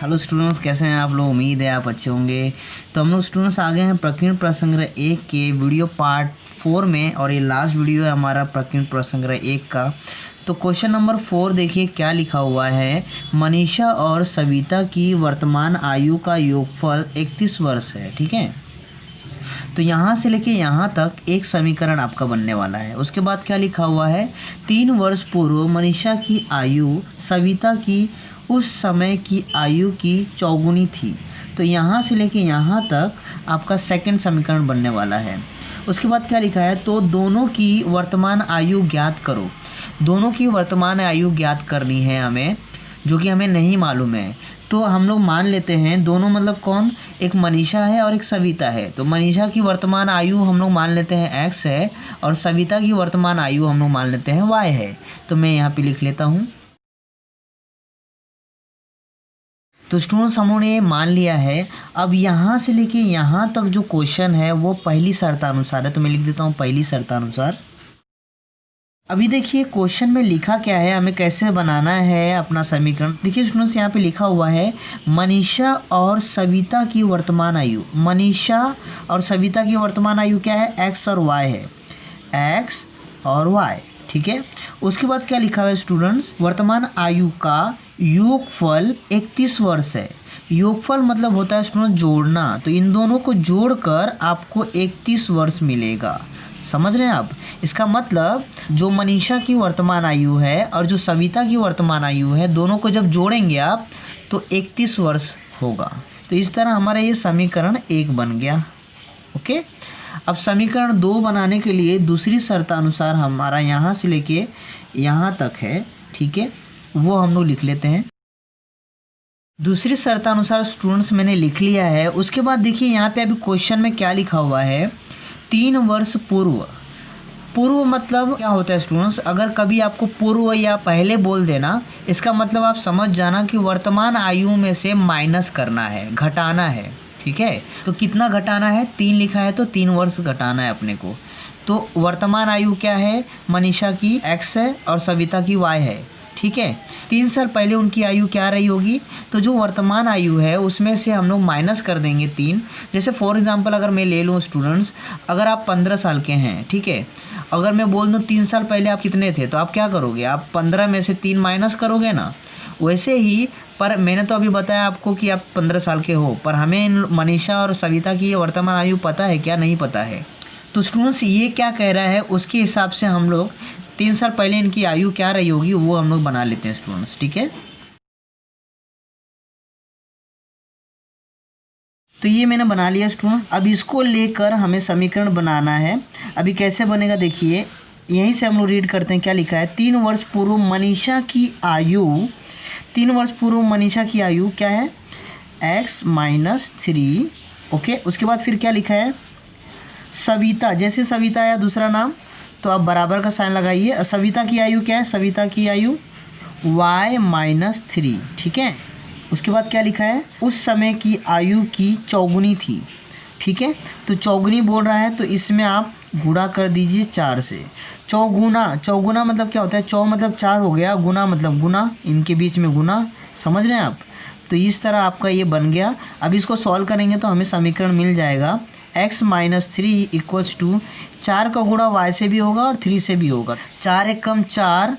Hello students, कैसे हैं आप लोग। उम्मीद है आप अच्छे होंगे। तो हम लोग स्टूडेंट्स आ गए हैं प्रकीर्णन प्रश्नसंग्रह 1 के वीडियो पार्ट 4 में, और ये लास्ट वीडियो है हमारा प्रकीर्णन प्रश्नसंग्रह 1 का। तो क्वेश्चन नंबर 4 देखिए क्या लिखा हुआ है। मनीषा और सविता की वर्तमान आयु का योगफल 31 वर्ष है। ठीक है, तो यहाँ से लेके यहाँ तक एक समीकरण आपका बनने वाला है। उसके बाद क्या लिखा हुआ है, 3 वर्ष पूर्व मनीषा की आयु सविता की उस समय की आयु की चौगुनी थी। तो यहाँ से लेके यहाँ तक आपका सेकंड समीकरण बनने वाला है। उसके बाद क्या लिखा है, तो दोनों की वर्तमान आयु ज्ञात करो। दोनों की वर्तमान आयु ज्ञात करनी है हमें, जो कि हमें नहीं मालूम है। तो हम लोग मान लेते हैं दोनों मतलब कौन, एक मनीषा है और एक सविता है। तो मनीषा की वर्तमान आयु हम लोग मान लेते हैं x है, और सविता की वर्तमान आयु हम लोग मान लेते हैं y है। तो मैं यहाँ पे लिख लेता हूँ। तो स्टूडेंट्स हम लोगों ने ये मान लिया है। अब यहाँ से लेके यहाँ तक जो क्वेश्चन है वो पहली शर्तानुसार है। तो मैं लिख देता हूँ पहली शर्तानुसार। अभी देखिए क्वेश्चन में लिखा क्या है, हमें कैसे बनाना है अपना समीकरण। देखिए स्टूडेंट्स यहाँ पे लिखा हुआ है मनीषा और सविता की वर्तमान आयु। मनीषा और सविता की वर्तमान आयु क्या है, x और y है, x और y। ठीक है, उसके बाद क्या लिखा हुआ है स्टूडेंट्स, वर्तमान आयु का योगफल 31 वर्ष है। योगफल मतलब होता है स्टूडेंट जोड़ना। तो इन दोनों को जोड़कर आपको 31 वर्ष मिलेगा। समझ रहे हैं आप। इसका मतलब जो मनीषा की वर्तमान आयु है और जो सविता की वर्तमान आयु है, दोनों को जब जोड़ेंगे आप तो 31 वर्ष होगा। तो इस तरह हमारा ये समीकरण 1 बन गया। ओके, अब समीकरण 2 बनाने के लिए दूसरी शर्तानुसार हमारा यहाँ से लेके यहाँ तक है। ठीक है, वो हम लोग लिख लेते हैं। दूसरी शर्तानुसार स्टूडेंट्स मैंने लिख लिया है। उसके बाद देखिए यहाँ पे अभी क्वेश्चन में क्या लिखा हुआ है, 3 वर्ष पूर्व। पूर्व मतलब क्या होता है स्टूडेंट्स, अगर कभी आपको पूर्व या पहले बोल देना, इसका मतलब आप समझ जाना कि वर्तमान आयु में से माइनस करना है, घटाना है। ठीक है, तो कितना घटाना है, 3 लिखा है तो 3 वर्ष घटाना है अपने को। तो वर्तमान आयु क्या है, मनीषा की x है और सविता की y है। ठीक है, 3 साल पहले उनकी आयु क्या रही होगी, तो जो वर्तमान आयु है उसमें से हम लोग माइनस कर देंगे 3। जैसे फॉर एग्जांपल अगर मैं ले लूँ स्टूडेंट्स, अगर आप 15 साल के हैं, ठीक है, अगर मैं बोल दूँ 3 साल पहले आप कितने थे, तो आप क्या करोगे, आप 15 में से 3 माइनस करोगे ना। वैसे ही पर मैंने तो अभी बताया आपको कि आप 15 साल के हो, पर हमें मनीषा और सविता की वर्तमान आयु पता है क्या, नहीं पता है। तो स्टूडेंट्स ये क्या कह रहा है उसके हिसाब से हम लोग 3 साल पहले इनकी आयु क्या रही होगी वो हम लोग बना लेते हैं स्टूडेंट्स। ठीक है, तो ये मैंने बना लिया स्टूडेंट। अब इसको लेकर हमें समीकरण बनाना है। अभी कैसे बनेगा देखिए, यहीं से हम लोग रीड करते हैं क्या लिखा है। 3 वर्ष पूर्व मनीषा की आयु, 3 वर्ष पूर्व मनीषा की आयु क्या है, x - 3। ओके, उसके बाद फिर क्या लिखा है, सविता, जैसे सविता या दूसरा नाम तो आप बराबर का साइन लगाइए। सविता की आयु क्या है, सविता की आयु y - 3। ठीक है, उसके बाद क्या लिखा है, उस समय की आयु की चौगुनी थी। ठीक है, तो चौगुनी बोल रहा है तो इसमें आप गुणा कर दीजिए 4 से। चौगुना, चौगुना मतलब क्या होता है, चौ मतलब 4 हो गया, गुना मतलब गुना, इनके बीच में गुना। समझ रहे हैं आप। तो इस तरह आपका ये बन गया। अब इसको सॉल्व करेंगे तो हमें समीकरण मिल जाएगा x - 3 = 4 का गुणा y से भी होगा और 3 से भी होगा। 4 × 1 = 4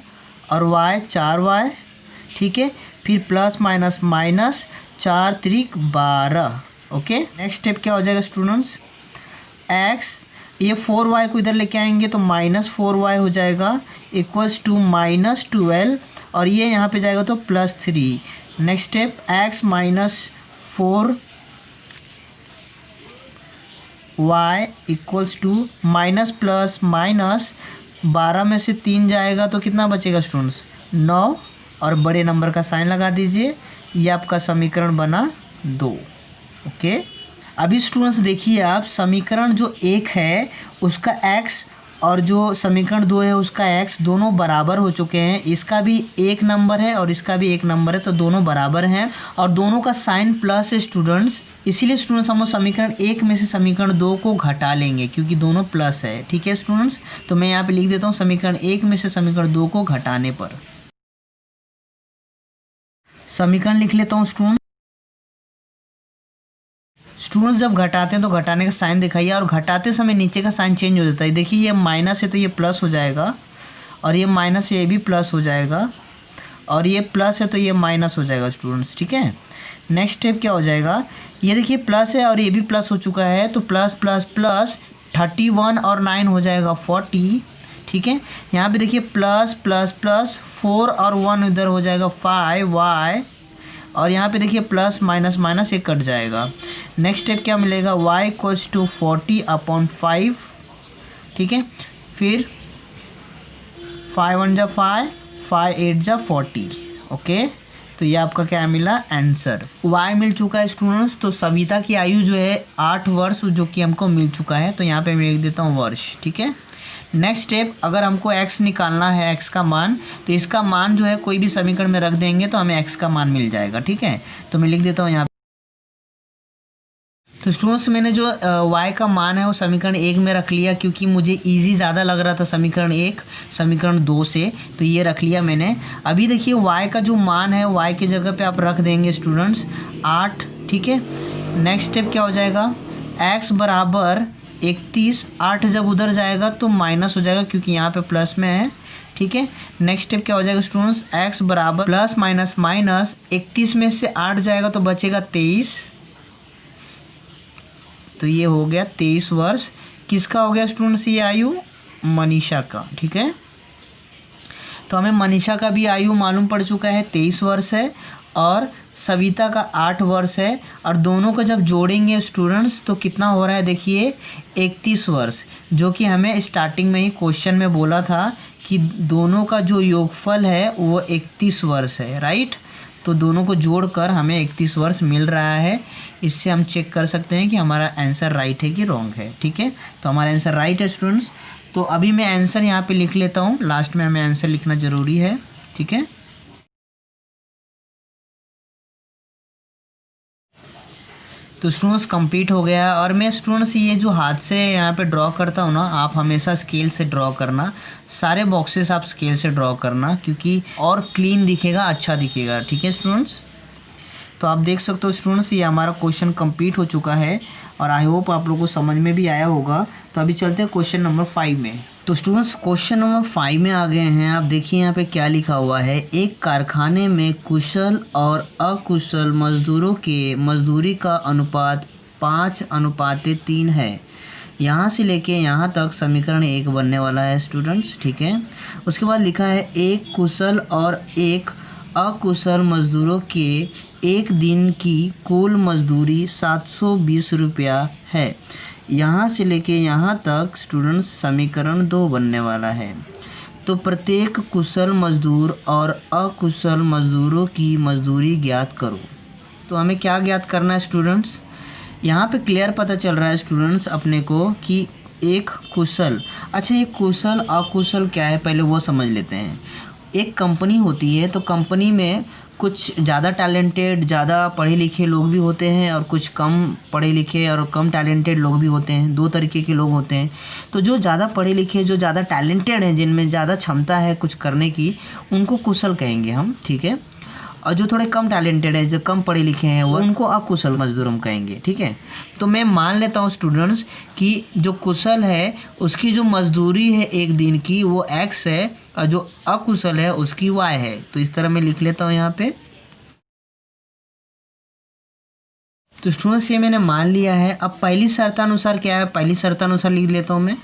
और y 4y। ठीक है, फिर plus minus minus, 4 × 3 = 12। Okay, next step क्या हो जाएगा स्टूडेंट्स, x, ये 4y को इधर लेके आएंगे तो -4y हो जाएगा, = -12, और ये यहाँ पे जाएगा तो +3। Next step x - 4y = minus plus minus, 12 में से 3 जाएगा तो कितना बचेगा स्टूडेंट्स, 9, और बड़े नंबर का साइन लगा दीजिए। ये आपका समीकरण बना 2। ओके, अभी स्टूडेंट्स देखिए आप, समीकरण जो 1 है उसका x और जो समीकरण 2 है उसका x दोनों बराबर हो चुके हैं। इसका भी 1 नंबर है और इसका भी 1 नंबर है, तो दोनों बराबर हैं और दोनों का साइन प्लस है स्टूडेंट्स। इसीलिए स्टूडेंट्स हम लोग समीकरण 1 में से समीकरण 2 को घटा लेंगे क्योंकि दोनों प्लस है। ठीक है स्टूडेंट्स, तो मैं यहाँ पे लिख देता हूँ समीकरण 1 में से समीकरण 2 को घटाने पर। समीकरण लिख लेता हूँ स्टूडेंट। स्टूडेंट्स जब घटाते हैं तो घटाने का साइन दिखाइए, और घटाते समय नीचे का साइन चेंज हो जाता है। देखिए ये माइनस है तो ये प्लस हो जाएगा, और ये माइनस है ये भी प्लस हो जाएगा, और ये प्लस है तो ये माइनस हो जाएगा स्टूडेंट्स, ठीक है। नेक्स्ट स्टेप क्या हो जाएगा, ये देखिए प्लस है और ये भी प्लस हो चुका है, तो प्लस प्लस प्लस 31 और 9 हो जाएगा 40, ठीक है। यहाँ पे देखिए प्लस प्लस प्लस 4 और 1 इधर हो जाएगा 5y, और यहाँ पे देखिए प्लस माइनस माइनस ये कट जाएगा। नेक्स्ट स्टेप क्या मिलेगा, y इक्वल्स टू 40/5, ठीक है। फिर 5 1 जा 5, 5 8 जा 40, ओके। तो ये आपका क्या मिला आंसर, y मिल चुका है स्टूडेंट्स। तो सविता की आयु जो है 8 वर्ष जो कि हमको मिल चुका है, तो यहाँ पे मैं लिख देता हूँ वर्ष, ठीक है। नेक्स्ट स्टेप, अगर हमको x निकालना है, x का मान, तो इसका मान जो है कोई भी समीकरण में रख देंगे तो हमें x का मान मिल जाएगा, ठीक है। तो मैं लिख देता हूँ यहाँ। तो स्टूडेंट्स मैंने जो y का मान है वो समीकरण 1 में रख लिया, क्योंकि मुझे इजी ज़्यादा लग रहा था समीकरण 1 समीकरण 2 से, तो ये रख लिया मैंने। अभी देखिए y का जो मान है y की जगह पे आप रख देंगे स्टूडेंट्स 8, ठीक है। नेक्स्ट स्टेप क्या हो जाएगा, x बराबर 31, 8 जब उधर जाएगा तो माइनस हो जाएगा क्योंकि यहाँ पे प्लस में है, ठीक है। नेक्स्ट स्टेप क्या हो जाएगा स्टूडेंट्स, x बराबर प्लस माइनस माइनस 31 में से 8 जाएगा तो बचेगा 23, तो ये हो गया 23 वर्ष। किसका हो गया स्टूडेंट्स ये आयु, मनीषा का, ठीक है। तो हमें मनीषा का भी आयु मालूम पड़ चुका है 23 वर्ष है, और सविता का 8 वर्ष है, और दोनों को जब जोड़ेंगे स्टूडेंट्स तो कितना हो रहा है देखिए 31 वर्ष, जो कि हमें स्टार्टिंग में ही क्वेश्चन में बोला था कि दोनों का जो योगफल है वो 31 वर्ष है, राइट। तो दोनों को जोड़कर हमें 31 वर्ष मिल रहा है। इससे हम चेक कर सकते हैं कि हमारा आंसर राइट है कि रॉन्ग है, ठीक है। तो हमारा आंसर राइट है स्टूडेंट्स। तो अभी मैं आंसर यहाँ पे लिख लेता हूँ, लास्ट में हमें आंसर लिखना ज़रूरी है, ठीक है। तो स्टूडेंट्स कंप्लीट हो गया, और मैं स्टूडेंट्स ये जो हाथ से यहाँ पे ड्रॉ करता हूँ ना, आप हमेशा स्केल से ड्रॉ करना, सारे बॉक्सेस आप स्केल से ड्रॉ करना, क्योंकि और क्लीन दिखेगा, अच्छा दिखेगा, ठीक है स्टूडेंट्स। तो आप देख सकते हो स्टूडेंट्स ये हमारा क्वेश्चन कंप्लीट हो चुका है, और आई होप आप लोगों को समझ में भी आया होगा। तो अभी चलते हैं क्वेश्चन नंबर 5 में। तो स्टूडेंट्स क्वेश्चन नंबर 5 में आ गए हैं। आप देखिए यहाँ पे क्या लिखा हुआ है, एक कारखाने में कुशल और अकुशल मजदूरों के मजदूरी का अनुपात 5:3 है। यहाँ से लेके यहाँ तक समीकरण 1 बनने वाला है स्टूडेंट्स, ठीक है। उसके बाद लिखा है एक कुशल और एक अकुशल मजदूरों के एक दिन की कुल मजदूरी 720 रुपया है। यहाँ से लेके यहाँ तक स्टूडेंट्स समीकरण 2 बनने वाला है। तो प्रत्येक कुशल मजदूर और अकुशल मजदूरों की मजदूरी ज्ञात करो। तो हमें क्या ज्ञात करना है स्टूडेंट्स, यहाँ पे क्लियर पता चल रहा है स्टूडेंट्स अपने को कि एक कुशल, अच्छा ये कुशल अकुशल क्या है पहले वो समझ लेते हैं। एक कंपनी होती है, तो कंपनी में कुछ ज़्यादा टैलेंटेड, ज़्यादा पढ़े लिखे लोग भी होते हैं, और कुछ कम पढ़े लिखे और कम टैलेंटेड लोग भी होते हैं। 2 तरीके के लोग होते हैं। तो जो ज़्यादा पढ़े लिखे, जो ज़्यादा टैलेंटेड हैं, जिनमें ज़्यादा क्षमता है कुछ करने की, उनको कुशल कहेंगे हम, ठीक है। और जो थोड़े कम टैलेंटेड है, जो कम पढ़े लिखे हैं, वो उनको अकुशल मजदूर हम कहेंगे, ठीक है। तो मैं मान लेता हूँ स्टूडेंट्स कि जो कुशल है उसकी जो मजदूरी है एक दिन की वो x है, और जो अकुशल है उसकी y है। तो इस तरह मैं लिख लेता हूँ यहाँ पे। तो स्टूडेंट्स ये मैंने मान लिया है। अब पहली शर्तानुसार क्या है, पहली शर्तानुसार लिख लेता हूँ मैं।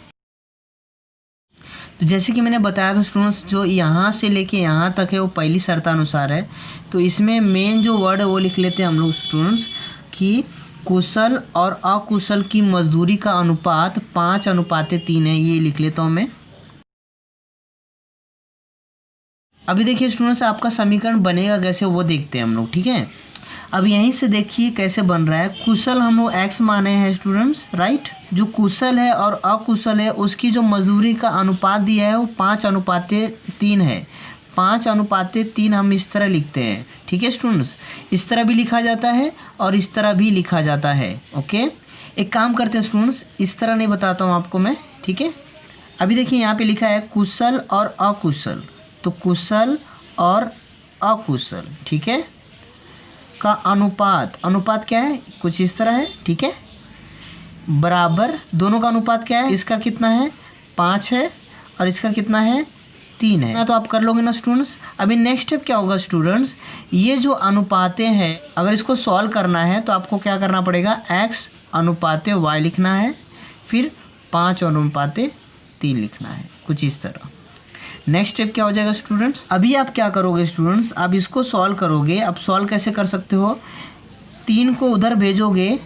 तो जैसे कि मैंने बताया था स्टूडेंट्स, जो यहाँ से लेके यहाँ तक है वो पहली शर्तानुसार है। तो इसमें मेन जो वर्ड है वो लिख लेते हैं हम लोग स्टूडेंट्स कि कुशल और अकुशल की मजदूरी का अनुपात 5:3 है। ये लिख लेता हूँ मैं। अभी देखिए स्टूडेंट्स आपका समीकरण बनेगा कैसे वो देखते हैं हम लोग, ठीक है। अब यहीं से देखिए कैसे बन रहा है। कुशल हम लोग x माने हैं स्टूडेंट्स, राइट। जो कुशल है और अकुशल है उसकी जो मजदूरी का अनुपात दिया है वो 5:3 है। 5:3 हम इस तरह लिखते हैं, ठीक है स्टूडेंट्स। इस तरह भी लिखा जाता है और इस तरह भी लिखा जाता है, ओके। एक काम करते हैं स्टूडेंट्स, इस तरह नहीं बताता हूँ आपको मैं, ठीक है। अभी देखिए यहाँ पे लिखा है कुशल और अकुशल, तो कुशल और अकुशल, ठीक है। का अनुपात, अनुपात क्या है, कुछ इस तरह है, ठीक है, बराबर दोनों का अनुपात क्या है, इसका कितना है 5 है और इसका कितना है 3 है। तो आप कर लोगे ना स्टूडेंट्स। अभी नेक्स्ट स्टेप क्या होगा स्टूडेंट्स, ये जो अनुपाते हैं अगर इसको सॉल्व करना है तो आपको क्या करना पड़ेगा, x अनुपाते y लिखना है, फिर 5 अनुपाते 3 लिखना है, कुछ इस तरह। नेक्स्ट स्टेप क्या हो जाएगा स्टूडेंट्स, अभी आप क्या करोगे स्टूडेंट्स, आप इसको सॉल्व करोगे। अब सॉल्व कैसे कर सकते हो, 3 को उधर भेजोगे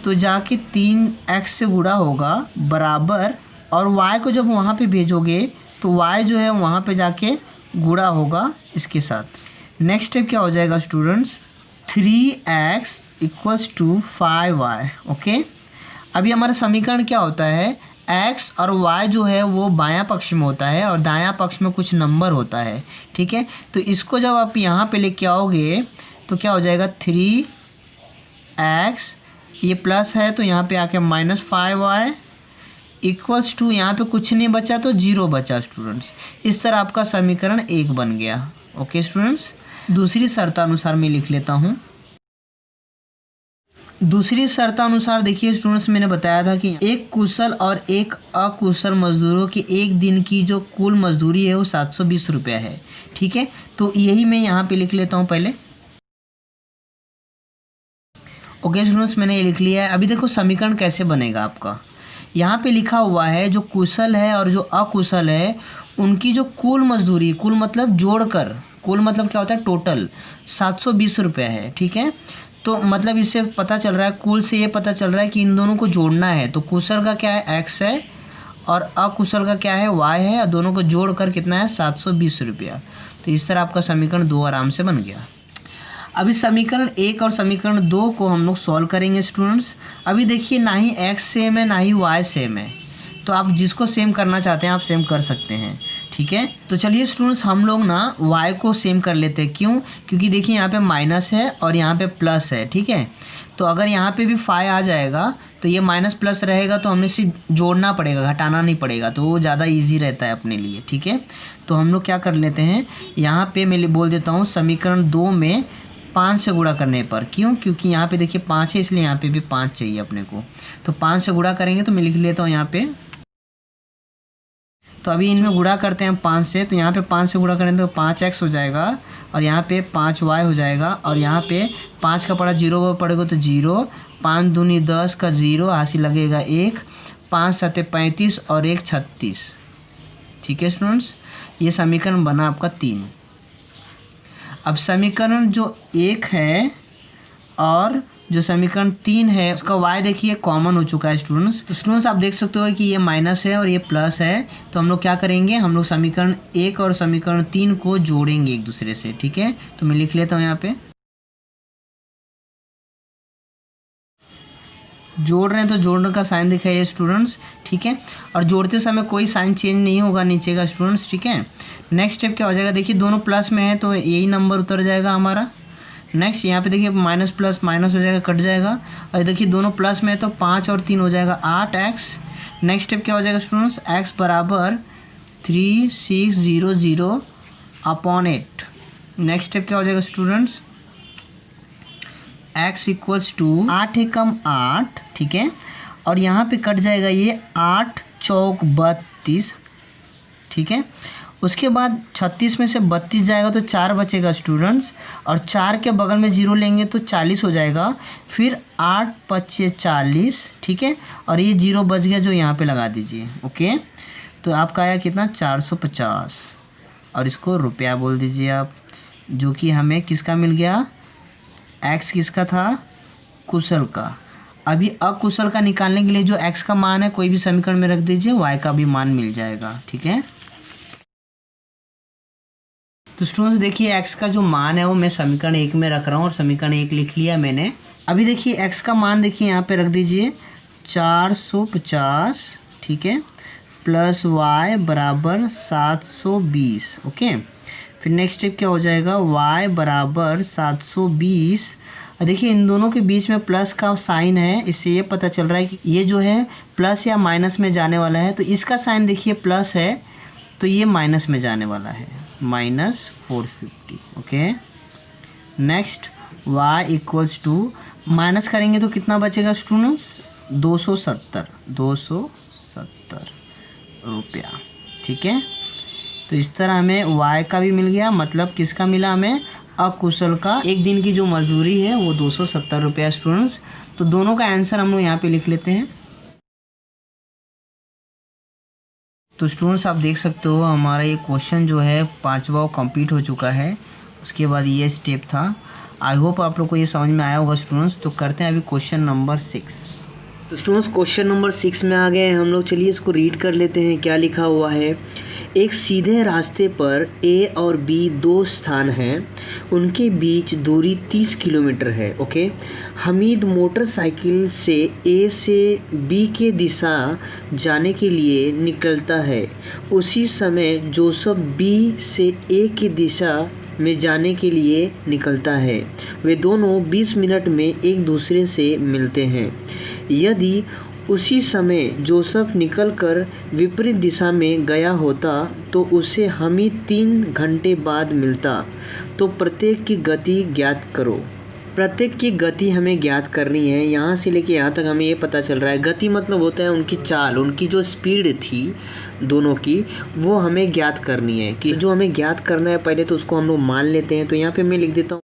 तो जाके 3x से गुणा होगा बराबर, और y को जब वहाँ पे भेजोगे तो y जो है वहाँ पे जाके गुणा होगा इसके साथ। नेक्स्ट स्टेप क्या हो जाएगा students, 3x equals to 5y। Okay, अभी हमारा समीकरण क्या होता है, x और y जो है वो बायां पक्ष में होता है और दायां पक्ष में कुछ नंबर होता है, ठीक है। तो इसको जब आप यहाँ पे लेके आओगे तो क्या हो जाएगा, 3x, ये प्लस है तो यहाँ पे आके -5y इक्वल्स टू, यहाँ पे कुछ नहीं बचा तो 0 बचा स्टूडेंट्स। इस तरह आपका समीकरण 1 बन गया। ओके स्टूडेंट्स, दूसरी शर्तानुसार मैं लिख लेता हूँ। दूसरी शर्तानुसार देखिए स्टूडेंट्स, मैंने बताया था कि एक कुशल और एक अकुशल मजदूरों की एक दिन की जो कुल मजदूरी है वो 720 रुपया है, ठीक है। तो यही मैं यहाँ पे लिख लेता हूँ पहले। ओके स्टूडेंट्स, मैंने ये लिख लिया है। अभी देखो समीकरण कैसे बनेगा आपका, यहाँ पे लिखा हुआ है जो कुशल है और जो अकुशल है उनकी जो कुल मजदूरी, कुल मतलब जोड़कर, कुल मतलब क्या होता है टोटल, 720 रुपया है, ठीक है। तो मतलब इससे पता चल रहा है, कुल से ये पता चल रहा है कि इन दोनों को जोड़ना है। तो कुशल का क्या है x है और अकुशल का क्या है y है, और दोनों को जोड़कर कितना है 720 रुपया। तो इस तरह आपका समीकरण 2 आराम से बन गया। अभी समीकरण 1 और समीकरण 2 को हम लोग सॉल्व करेंगे स्टूडेंट्स। अभी देखिए ना ही x सेम है ना ही y सेम है, तो आप जिसको सेम करना चाहते हैं आप सेम कर सकते हैं, ठीक है। तो चलिए स्टूडेंट्स हम लोग ना y को सेम कर लेते हैं। क्यों, क्योंकि देखिए यहाँ पे माइनस है और यहाँ पे प्लस है, ठीक है। तो अगर यहाँ पे भी 5 आ जाएगा तो ये माइनस प्लस रहेगा, तो हमें सिर्फ जोड़ना पड़ेगा, घटाना नहीं पड़ेगा, तो वो ज़्यादा ईजी रहता है अपने लिए, ठीक है। तो हम लोग क्या कर लेते हैं, यहाँ पे मैं बोल देता हूँ समीकरण 2 में 5 से गुणा करने पर। क्यों, क्योंकि यहाँ पे देखिए 5 है इसलिए यहाँ पे भी 5 चाहिए अपने को। तो 5 से गुणा करेंगे तो मैं लिख लेता हूँ यहाँ पे। तो अभी इनमें गुणा करते हैं 5 से, तो यहाँ पे 5 से गुणा करेंगे तो 5x हो जाएगा और यहाँ पे 5y हो जाएगा, और यहाँ पे 5 का पड़ा 0 पड़ेगा तो 0, 5 दूनी 10 का 0 हासिल लगेगा 1, 5 सत्ते 35 और 1 36, ठीक है स्टूडेंट्स। ये समीकरण बना आपका 3। अब समीकरण जो 1 है और जो समीकरण 3 है उसका y देखिए कॉमन हो चुका है स्टूडेंट्स। तो स्टूडेंट्स आप देख सकते हो कि ये माइनस है और ये प्लस है, तो हम लोग क्या करेंगे, हम लोग समीकरण 1 और समीकरण 3 को जोड़ेंगे एक दूसरे से, ठीक है। तो मैं लिख लेता हूँ यहाँ पे, जोड़ रहे हैं तो जोड़ने का साइन दिखाइए स्टूडेंट्स, ठीक है। और जोड़ते समय कोई साइन चेंज नहीं होगा नीचे का स्टूडेंट्स, ठीक है। नेक्स्ट स्टेप क्या हो जाएगा, देखिए दोनों प्लस में है तो यही नंबर उतर जाएगा हमारा। नेक्स्ट यहाँ पे देखिए माइनस प्लस माइनस हो जाएगा, कट जाएगा, और देखिए दोनों प्लस में है तो 5 और 3 हो जाएगा 8x। नेक्स्ट स्टेप क्या हो जाएगा स्टूडेंट्स, x बराबर 3600 अपॉन 8। नेक्स्ट स्टेप क्या हो जाएगा स्टूडेंट्स, x इक्वल्स टू 8 एकम 8, ठीक है। और यहाँ पे कट जाएगा ये 8 चौक 32, ठीक है। उसके बाद 36 में से 32 जाएगा तो 4 बचेगा स्टूडेंट्स, और 4 के बगल में 0 लेंगे तो 40 हो जाएगा, फिर 8 पच्चे 40, ठीक है। और ये 0 बच गया जो यहाँ पे लगा दीजिए, ओके। तो आपका आया कितना 450, और इसको रुपया बोल दीजिए आप, जो कि हमें किसका मिल गया, x किसका था, कुशल का। अभी अकुशल का निकालने के लिए जो x का मान है कोई भी समीकरण में रख दीजिए, y का भी मान मिल जाएगा, ठीक है। तो स्टूडेंट्स देखिए x का जो मान है वो मैं समीकरण 1 में रख रहा हूँ और समीकरण 1 लिख लिया मैंने। अभी देखिए x का मान देखिए यहाँ पे रख दीजिए 450, ठीक है, प्लस y बराबर 720, ओके। फिर नेक्स्ट स्टेप क्या हो जाएगा, y बराबर 720। देखिए इन दोनों के बीच में प्लस का साइन है, इससे ये पता चल रहा है कि ये जो है प्लस या माइनस में जाने वाला है। तो इसका साइन देखिए प्लस है तो ये माइनस में जाने वाला है, -450, okay. Next y equals to minus करेंगे तो कितना बचेगा स्टूडेंट्स 270 रुपया। ठीक है, तो इस तरह हमें y का भी मिल गया, मतलब किसका मिला हमें, अकुशल का। एक दिन की जो मजदूरी है वो 270 रुपया स्टूडेंट्स। तो दोनों का आंसर हम लोग यहाँ पे लिख लेते हैं। तो स्टूडेंट्स आप देख सकते हो हमारा ये क्वेश्चन जो है 5वां कंप्लीट हो चुका है। उसके बाद ये स्टेप था। आई होप आप लोग को ये समझ में आया होगा स्टूडेंट्स। तो करते हैं अभी क्वेश्चन नंबर 6। तो स्टूडेंट्स क्वेश्चन नंबर 6 में आ गए हैं हम लोग। चलिए इसको रीड कर लेते हैं क्या लिखा हुआ है। एक सीधे रास्ते पर ए और बी दो स्थान हैं, उनके बीच दूरी 30 किलोमीटर है। ओके, हमीद मोटरसाइकिल से ए से बी के दिशा जाने के लिए निकलता है। उसी समय जोसेफ बी से ए की दिशा में जाने के लिए निकलता है। वे दोनों 20 मिनट में एक दूसरे से मिलते हैं। यदि उसी समय जोसेफ निकलकर विपरीत दिशा में गया होता तो उसे हमीद 3 घंटे बाद मिलता। तो प्रत्येक की गति ज्ञात करो। प्रत्येक की गति हमें ज्ञात करनी है। यहाँ से लेके यहाँ तक हमें ये पता चल रहा है, गति मतलब होता है उनकी चाल, उनकी जो स्पीड थी दोनों की, वो हमें ज्ञात करनी है। कि जो हमें ज्ञात करना है पहले तो उसको हम लोग मान लेते हैं। तो यहाँ पे मैं लिख देता हूँ।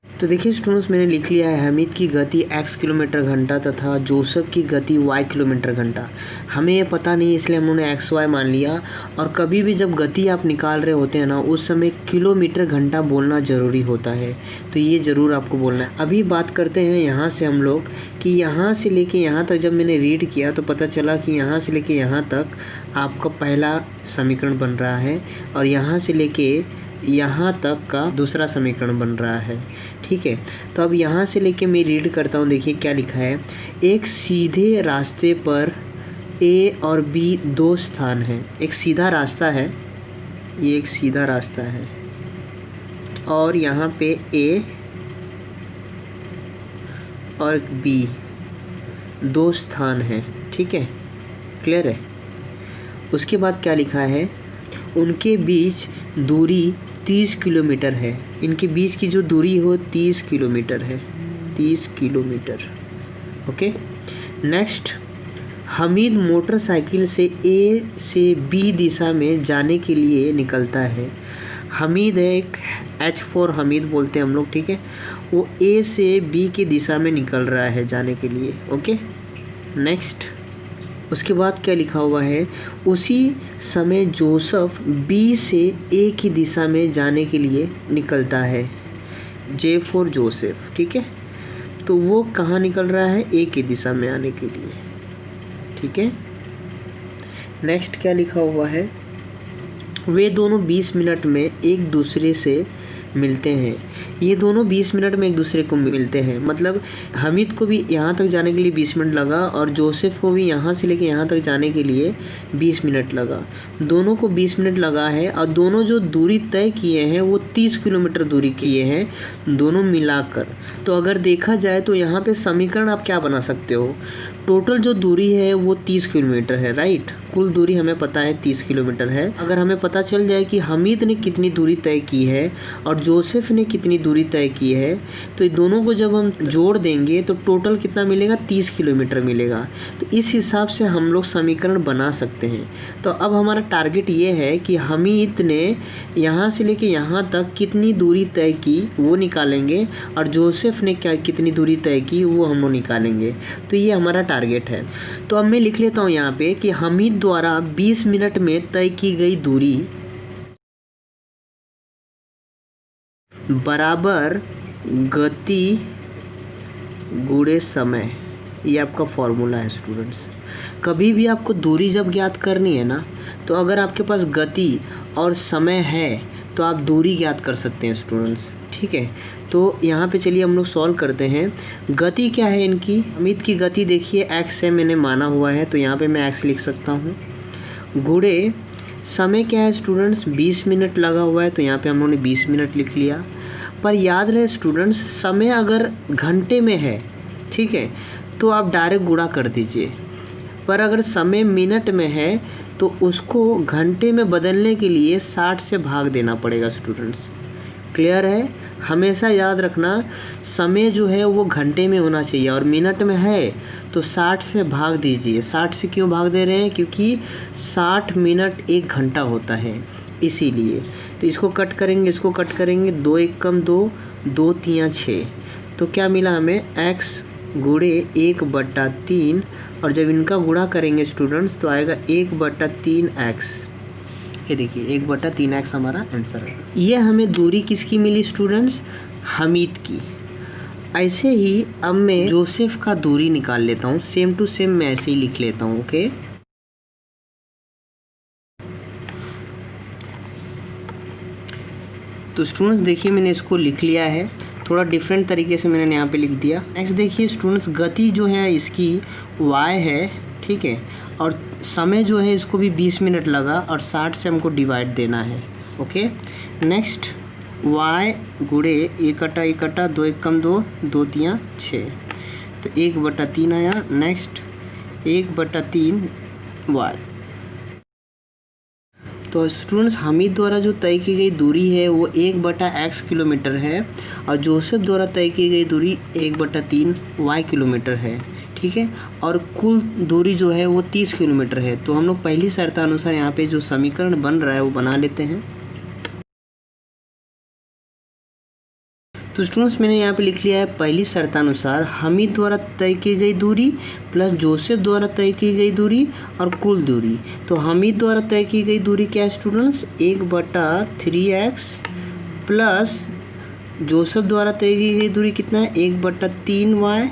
तो देखिए स्टूडेंट्स, मैंने लिख लिया है हमीद की गति x किलोमीटर घंटा तथा जोसेफ की गति y किलोमीटर घंटा। हमें ये पता नहीं इसलिए हम लोगों ने XY मान लिया। और कभी भी जब गति आप निकाल रहे होते हैं ना, उस समय किलोमीटर घंटा बोलना ज़रूरी होता है। तो ये ज़रूर आपको बोलना है। अभी बात करते हैं यहाँ से हम लोग कि यहाँ से लेके यहाँ तक जब मैंने रीड किया तो पता चला कि यहाँ से लेके यहाँ तक आपका पहला समीकरण बन रहा है और यहाँ से लेके यहाँ तक का दूसरा समीकरण बन रहा है। ठीक है, तो अब यहाँ से लेके मैं रीड करता हूँ। देखिए क्या लिखा है। एक सीधे रास्ते पर ए और बी दो स्थान हैं। एक सीधा रास्ता है, ये एक सीधा रास्ता है और यहाँ पे ए और बी दो स्थान हैं। ठीक है, क्लियर है। उसके बाद क्या लिखा है, उनके बीच दूरी 30 किलोमीटर है। इनके बीच की जो दूरी हो 30 किलोमीटर है, 30 kilometre. Okay, next, Hamid motorcycle से ए से बी दिशा में जाने के लिए निकलता है। हमीद है एक H फॉर हमीद बोलते हैं हम लोग। ठीक है, वो ए से बी की दिशा में निकल रहा है जाने के लिए। ओके, नेक्स्ट, उसके बाद क्या लिखा हुआ है, उसी समय जोसेफ बी से ए की दिशा में जाने के लिए निकलता है। J for Joseph. ठीक है, तो वो कहाँ निकल रहा है, ए की दिशा में आने के लिए। ठीक है, नेक्स्ट क्या लिखा हुआ है, वे दोनों 20 मिनट में एक दूसरे से मिलते हैं। ये दोनों 20 मिनट में एक दूसरे को मिलते हैं, मतलब हमीद को भी यहाँ तक जाने के लिए 20 मिनट लगा और जोसेफ को भी यहाँ से लेके यहाँ तक जाने के लिए 20 मिनट लगा। दोनों को 20 मिनट लगा है और दोनों जो दूरी तय किए हैं वो 30 किलोमीटर दूरी किए हैं दोनों मिलाकर। तो अगर देखा जाए तो यहाँ पे समीकरण आप क्या बना सकते हो, टोटल जो दूरी है वो 30 किलोमीटर है। राइट, कुल दूरी हमें पता है 30 किलोमीटर है। अगर हमें पता चल जाए कि हमीद ने कितनी दूरी तय की है और जोसेफ ने कितनी दूरी तय की है, तो ये दोनों को जब हम जोड़ देंगे तो टोटल कितना मिलेगा, 30 किलोमीटर मिलेगा। तो इस हिसाब से हम लोग समीकरण बना सकते हैं। तो अब हमारा टारगेट ये है कि हमीद ने यहाँ से लेके यहाँ तक कितनी दूरी तय की वो निकालेंगे और जोसेफ ने क्या कितनी दूरी तय की वो हम लोग निकालेंगे। तो ये हमारा टारगेट है। तो अब मैं लिख लेता हूँ यहाँ पे कि हमीद द्वारा 20 मिनट में तय की गई दूरी बराबर गति गुणे समय। ये आपका फॉर्मूला है स्टूडेंट्स। कभी भी आपको दूरी जब ज्ञात करनी है ना, तो अगर आपके पास गति और समय है तो आप दूरी ज्ञात कर सकते हैं स्टूडेंट्स। ठीक है, तो यहाँ पे चलिए हम लोग सॉल्व करते हैं। गति क्या है इनकी, हमीद की गति देखिए x है, मैंने माना हुआ है तो यहाँ पे मैं x लिख सकता हूँ। गुणे समय क्या है स्टूडेंट्स, 20 मिनट लगा हुआ है तो यहाँ पे हम लोगों ने 20 मिनट लिख लिया। पर याद रहे स्टूडेंट्स, समय अगर घंटे में है, ठीक है, तो आप डायरेक्ट गुणा कर दीजिए। पर अगर समय मिनट में है तो उसको घंटे में बदलने के लिए 60 से भाग देना पड़ेगा स्टूडेंट्स। क्लियर है? हमेशा याद रखना, समय जो है वो घंटे में होना चाहिए और मिनट में है तो 60 से भाग दीजिए। 60 से क्यों भाग दे रहे हैं? क्योंकि 60 मिनट 1 घंटा होता है, इसीलिए। तो इसको कट करेंगे, इसको कट करेंगे, 2 1 कम 2, 2 3 6। तो क्या मिला हमें? x गुणे 1/3, और जब इनका गुणा करेंगे स्टूडेंट्स तो आएगा 1/3x। ये देखिए 1/3x हमारा आंसर है। ये हमें दूरी किसकी मिली स्टूडेंट्स? हमीद की। ऐसे ही अब मैं जोसेफ का दूरी निकाल लेता हूँ, सेम टू सेम मैं ऐसे ही लिख लेता हूँ। ओके, तो स्टूडेंट्स देखिए मैंने इसको लिख लिया है, थोड़ा डिफरेंट तरीके से मैंने यहाँ पे लिख दिया। नेक्स्ट देखिए स्टूडेंट्स, गति जो है इसकी y है, ठीक है, और समय जो है इसको भी 20 मिनट लगा और 60 से हमको डिवाइड देना है। ओके, नेक्स्ट y गुणे 1 कटा 2 1 कम 2, 2 3 6, तो 1/3 आया। Next 1/3 y। तो स्टूडेंट्स हमीद द्वारा जो तय की गई दूरी है वो 1/x किलोमीटर है और जोसेफ द्वारा तय की गई दूरी 1/3 y किलोमीटर है, ठीक है, और कुल दूरी जो है वो 30 किलोमीटर है। तो हम लोग पहली शर्तानुसार यहाँ पे जो समीकरण बन रहा है वो बना लेते हैं। तो स्टूडेंट्स मैंने यहाँ पे लिख लिया है, पहली शर्तानुसार हमीद द्वारा तय की गई दूरी प्लस जोसेफ द्वारा तय की गई दूरी और कुल दूरी। तो हमीद द्वारा तय की गई दूरी क्या है स्टूडेंट्स? 1/3x प्लस जोसेफ द्वारा तय की गई दूरी कितना है? 1/3y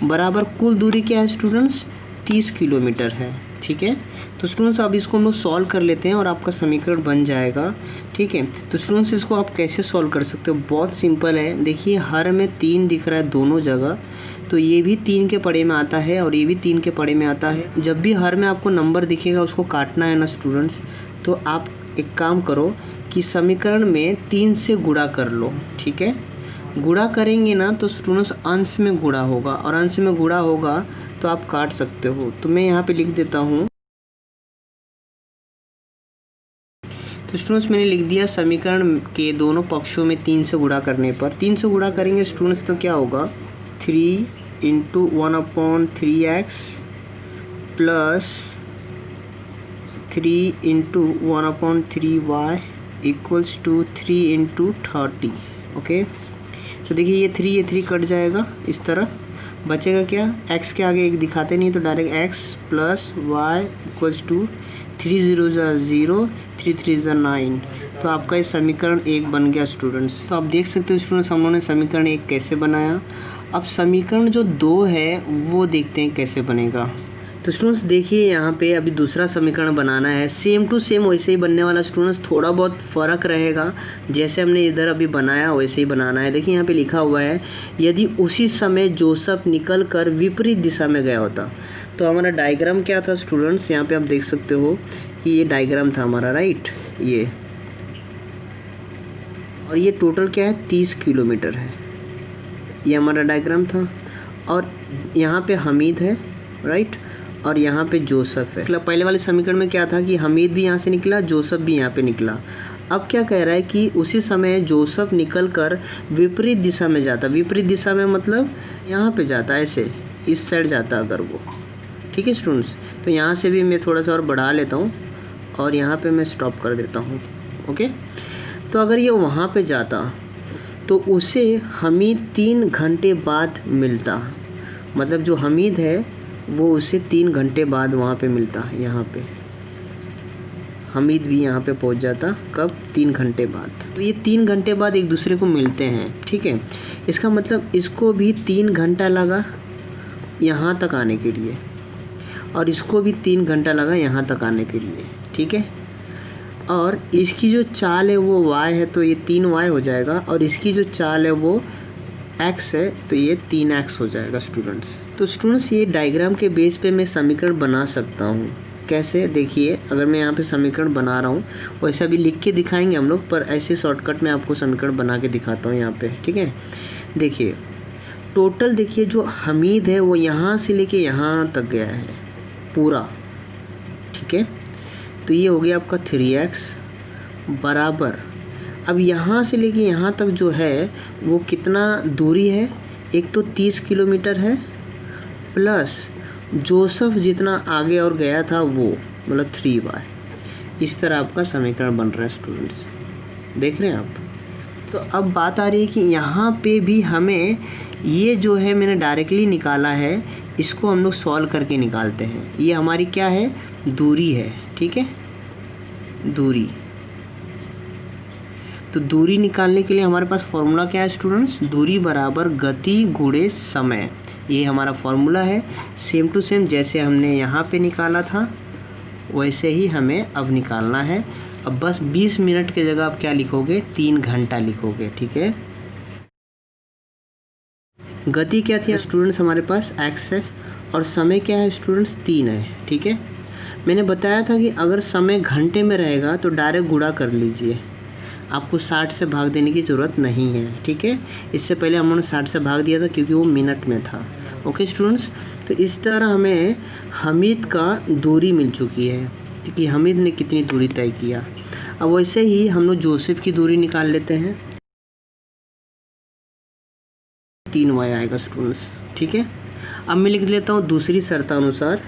बराबर कुल दूरी क्या है स्टूडेंट्स? 30 किलोमीटर है, ठीक है। तो स्टूडेंट्स अब इसको हम लोग सॉल्व कर लेते हैं और आपका समीकरण बन जाएगा, ठीक है। तो स्टूडेंट्स इसको आप कैसे सॉल्व कर सकते हो? बहुत सिंपल है। देखिए हर में 3 दिख रहा है दोनों जगह, तो ये भी 3 के पड़े में आता है और ये भी 3 के पड़े में आता है। जब भी हर में आपको नंबर दिखेगा उसको काटना है ना स्टूडेंट्स, तो आप एक काम करो कि समीकरण में 3 से गुणा कर लो, ठीक है। गुणा करेंगे ना तो स्टूडेंट्स अंश में गुणा होगा और अंश में गुणा होगा तो आप काट सकते हो। तो मैं यहाँ पे लिख देता हूँ। तो स्टूडेंट्स मैंने लिख दिया, समीकरण के दोनों पक्षों में 3 से गुणा करने पर, 3 से गुणा करेंगे स्टूडेंट्स तो क्या होगा? 3 × 1/3x plus 3 × 1/3y equals to 3 × 30। Okay, तो देखिए ये 3 कट जाएगा, इस तरह बचेगा क्या? x के आगे एक दिखाते नहीं तो direct x plus y equals to 3 0 0, 3 3 9। तो आपका ये समीकरण 1 बन गया स्टूडेंट्स। तो आप देख सकते हो स्टूडेंट्स हम लोगों ने समीकरण 1 कैसे बनाया। अब समीकरण जो 2 है वो देखते हैं कैसे बनेगा। तो स्टूडेंट्स देखिए यहाँ पे अभी दूसरा समीकरण बनाना है, सेम टू सेम वैसे ही बनने वाला स्टूडेंट्स, थोड़ा बहुत फ़र्क रहेगा, जैसे हमने इधर अभी बनाया वैसे ही बनाना है। देखिए यहाँ पे लिखा हुआ है, यदि उसी समय जोसेफ निकल कर विपरीत दिशा में गया होता। तो हमारा डायग्राम क्या था स्टूडेंट्स? यहाँ पे आप देख सकते हो कि ये डायग्राम था हमारा, राइट, ये, और ये टोटल क्या है? 30 किलोमीटर है, ये हमारा डायग्राम था। और यहाँ पे हमीद है, राइट, और यहाँ पे जोसेफ है। पहले वाले समीकरण में क्या था कि हमीद भी यहाँ से निकला, जोसेफ भी यहाँ पे निकला। अब क्या कह रहा है कि उसी समय जोसेफ निकल कर विपरीत दिशा में जाता। विपरीत दिशा में मतलब यहाँ पे जाता, ऐसे इस साइड जाता अगर वो, ठीक है स्टूडेंट्स। तो यहाँ से भी मैं थोड़ा सा और बढ़ा लेता हूँ और यहाँ पे मैं स्टॉप कर देता हूँ। ओके, तो अगर ये वहाँ पे जाता तो उसे हमीद 3 घंटे बाद मिलता, मतलब जो हमीद है वो उसे 3 घंटे बाद वहाँ पे मिलता। यहाँ पे हमीद भी यहाँ पे पहुँच जाता, कब? 3 घंटे बाद। तो ये 3 घंटे बाद एक दूसरे को मिलते हैं, ठीक है। इसका मतलब इसको भी 3 घंटा लगा यहाँ तक आने के लिए और इसको भी 3 घंटा लगा यहाँ तक आने के लिए, ठीक है। और इसकी जो चाल है वो y है तो ये 3y हो जाएगा, और इसकी जो चाल है वो x है तो ये 3x हो जाएगा स्टूडेंट्स। तो स्टूडेंट्स ये डायग्राम के बेस पे मैं समीकरण बना सकता हूँ। कैसे? देखिए अगर मैं यहाँ पे समीकरण बना रहा हूँ, वैसा भी लिख के दिखाएंगे हम लोग, पर ऐसे शॉर्टकट में आपको समीकरण बना के दिखाता हूँ यहाँ पे, ठीक है। देखिए टोटल, देखिए जो हमीद है वो यहाँ से लेके यहाँ तक गया है, पूरा, ठीक है। तो ये हो गया आपका 3x बराबर, अब यहाँ से लेके यहाँ तक जो है वो कितना दूरी है, एक तो 30 किलोमीटर है, प्लस जोसेफ जितना आगे और गया था वो, मतलब 3y। इस तरह आपका समीकरण बन रहा है स्टूडेंट्स, देख रहे हैं आप। तो अब बात आ रही है कि यहाँ पे भी हमें ये जो है मैंने डायरेक्टली निकाला है, इसको हम लोग सॉल्व करके निकालते हैं। ये हमारी क्या है, दूरी है, ठीक है, दूरी। तो दूरी निकालने के लिए हमारे पास फॉर्मूला क्या है स्टूडेंट्स, दूरी बराबर गति गुणे समय। ये हमारा फॉर्मूला है, सेम टू सेम जैसे हमने यहाँ पे निकाला था वैसे ही हमें अब निकालना है। अब बस 20 मिनट की जगह आप क्या लिखोगे, 3 घंटा लिखोगे, ठीक है। गति क्या थी स्टूडेंट्स, हमारे पास x है, और समय क्या है स्टूडेंट्स, 3 है, ठीक है। मैंने बताया था कि अगर समय घंटे में रहेगा तो डायरेक्ट गुणा कर लीजिए, आपको 60 से भाग देने की ज़रूरत नहीं है, ठीक है। इससे पहले हम लोगों ने 60 से भाग दिया था क्योंकि वो मिनट में था। ओके स्टूडेंट्स, तो इस तरह हमें हमीद का दूरी मिल चुकी है कि हमीद ने कितनी दूरी तय किया। अब वैसे ही हम लोग जोसेफ की दूरी निकाल लेते हैं, 3y आएगा स्टूडेंट्स, ठीक है। अब मैं लिख लेता हूँ दूसरी शर्तानुसार।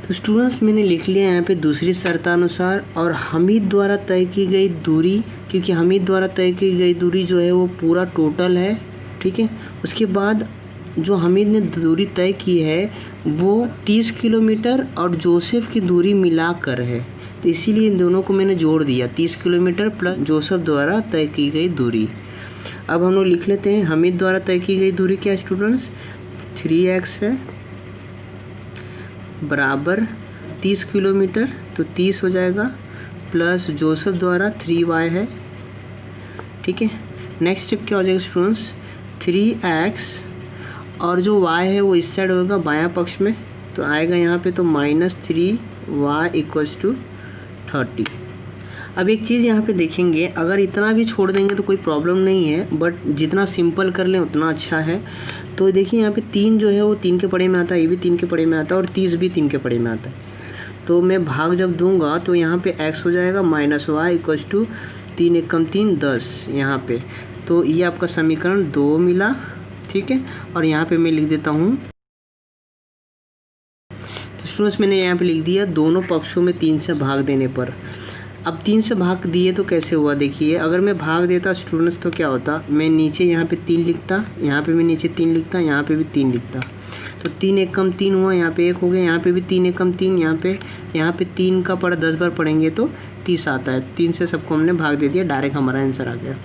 तो स्टूडेंट्स मैंने लिख लिया यहाँ पे दूसरी शर्तानुसार, और हमीद द्वारा तय की गई दूरी, क्योंकि हमीद द्वारा तय की गई दूरी जो है वो पूरा टोटल है, ठीक है। उसके बाद जो हमीद ने दूरी तय की है वो 30 किलोमीटर और जोसेफ की दूरी मिलाकर है, तो इसीलिए इन दोनों को मैंने जोड़ दिया, 30 किलोमीटर प्लस जोसेफ द्वारा तय की गई दूरी। अब हम लोग लिख लेते हैं हमीद द्वारा तय की गई दूरी क्या है स्टूडेंट्स, 3x है बराबर 30 किलोमीटर, तो 30 हो जाएगा, प्लस जोसेफ द्वारा 3y है, ठीक है। नेक्स्ट स्टेप क्या हो जाएगा स्टूडेंट्स, 3x, और जो y है वो इस साइड होगा बायां पक्ष में, तो आएगा यहाँ पे तो -3y = 30। अब एक चीज़ यहाँ पे देखेंगे, अगर इतना भी छोड़ देंगे तो कोई प्रॉब्लम नहीं है, बट जितना सिंपल कर लें उतना अच्छा है। तो देखिए यहाँ पे 3 जो है वो 3 के पड़े में आता है, ये भी 3 के पड़े में आता है, और 30 भी 3 के पड़े में आता है। तो मैं भाग जब दूंगा तो यहाँ पे x हो जाएगा -y = 3 × 3 = 10 यहाँ पे। तो ये आपका समीकरण 2 मिला, ठीक है। और यहाँ पे मैं लिख देता हूँ, तो स्टूडेंट्स मैंने यहाँ पे लिख दिया दोनों पक्षों में 3 से भाग देने पर। अब 3 से भाग दिए तो कैसे हुआ, देखिए अगर मैं भाग देता स्टूडेंट्स तो क्या होता, मैं नीचे यहाँ पे 3 लिखता, यहाँ पे मैं नीचे 3 लिखता, यहाँ पे भी 3 लिखता, तो 3 × 3 हुआ, यहाँ पे 1 हो गया, यहाँ पे भी 3 × 3, यहाँ पे 3 का पढ़ा 10 बार पढ़ेंगे तो 30 आता है। 3 से सबको हमने भाग दे दिया, डायरेक्ट हमारा आंसर आ गया।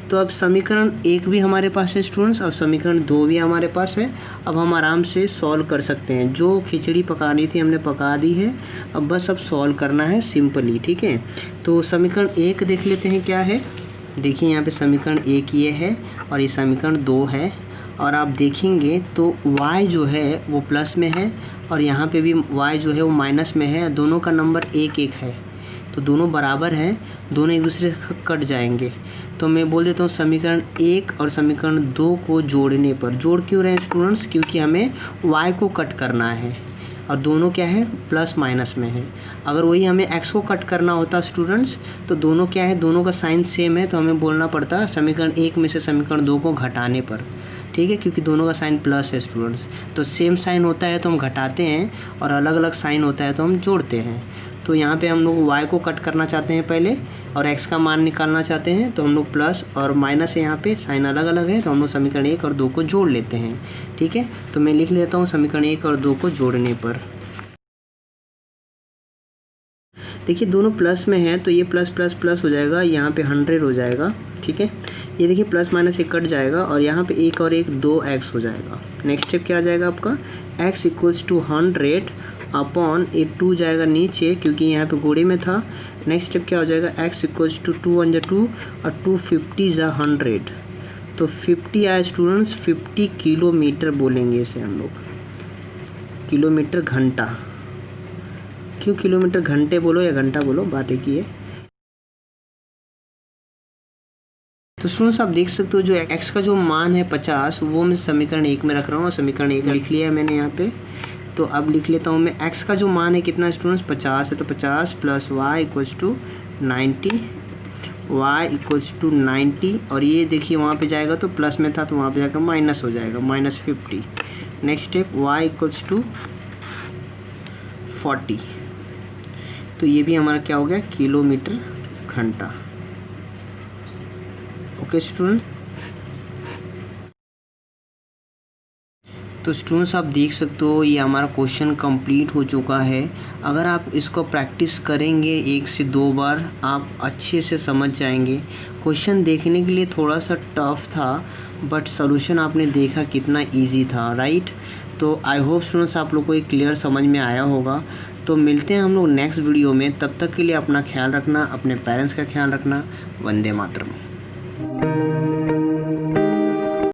तो अब समीकरण 1 भी हमारे पास है स्टूडेंट्स, और समीकरण 2 भी हमारे पास है। अब हम आराम से सॉल्व कर सकते हैं, जो खिचड़ी पकानी थी हमने पका दी है, अब बस अब सॉल्व करना है सिंपली, ठीक है। तो समीकरण 1 देख लेते हैं क्या है। देखिए यहाँ पे समीकरण 1 ये है और ये समीकरण 2 है, और आप देखेंगे तो y जो है वो प्लस में है और यहाँ पे भी y जो है वो माइनस में है। दोनों का नंबर 1 है, तो दोनों बराबर हैं, दोनों एक दूसरे से कट जाएंगे। तो मैं बोल देता हूँ समीकरण 1 और समीकरण 2 को जोड़ने पर, जोड़ क्यों रहे हैं स्टूडेंट्स, क्योंकि हमें y को कट करना है और दोनों क्या है, प्लस माइनस में है। अगर वही हमें x को कट करना होता स्टूडेंट्स तो दोनों क्या है, दोनों का साइन सेम है, तो हमें बोलना पड़ता समीकरण 1 में से समीकरण 2 को घटाने पर, ठीक है, क्योंकि दोनों का साइन प्लस है स्टूडेंट्स। तो सेम साइन होता है तो हम घटाते हैं और अलग अलग साइन होता है तो हम जोड़ते हैं। तो यहाँ पे हम लोग y को कट करना चाहते हैं पहले और x का मान निकालना चाहते हैं, तो हम लोग प्लस और माइनस है, यहाँ पे साइन अलग अलग है, तो हम लोग समीकरण 1 और 2 को जोड़ लेते हैं, ठीक है। तो मैं लिख लेता हूँ समीकरण 1 और 2 को जोड़ने पर। देखिए दोनों प्लस में है तो ये प्लस प्लस प्लस हो जाएगा, यहाँ पे 100 हो जाएगा, ठीक है। ये देखिए प्लस माइनस एक कट जाएगा और यहाँ पे 1 और 1 2x हो जाएगा। नेक्स्ट स्टेप क्या आ जाएगा आपका, x = 100 अपॉन ये 2 जाएगा नीचे क्योंकि यहाँ पे गोड़े में था। नेक्स्ट स्टेप क्या हो जाएगा, x = 2 × 1 = 2 और 2 50 × 100, तो 50 आया स्टूडेंट्स, 50 किलोमीटर बोलेंगे इसे हम लोग, किलोमीटर घंटा। क्यों किलोमीटर, घंटे बोलो या घंटा बोलो, बात एक ही है। तो स्टूडेंट्स आप देख सकते हो जो x का जो मान है 50 वो मैं समीकरण 1 में रख रहा हूँ और समीकरण 1 लिख लिया है मैंने यहाँ पे। तो अब लिख लेता हूँ मैं x का जो मान है कितना स्टूडेंट्स 50 है, तो 50 plus y equals to 90, y equals to 90 और ये देखिए वहाँ पे जाएगा तो प्लस में था तो वहाँ पे जाकर माइनस हो जाएगा -50। Next step y equals to 40, तो ये भी हमारा क्या हो गया किलोमीटर घंटा। ओके स्टूडेंट्स, तो स्टूडेंट्स आप देख सकते हो ये हमारा क्वेश्चन कंप्लीट हो चुका है। अगर आप इसको प्रैक्टिस करेंगे 1 से 2 बार आप अच्छे से समझ जाएंगे। क्वेश्चन देखने के लिए थोड़ा सा टफ था बट सॉल्यूशन आपने देखा कितना इजी था, राइट। तो आई होप स्टूडेंट्स आप लोग को ये क्लियर समझ में आया होगा। तो मिलते हैं हम लोग नेक्स्ट वीडियो में, तब तक के लिए अपना ख्याल रखना, अपने पेरेंट्स का ख्याल रखना। वंदे मातरम।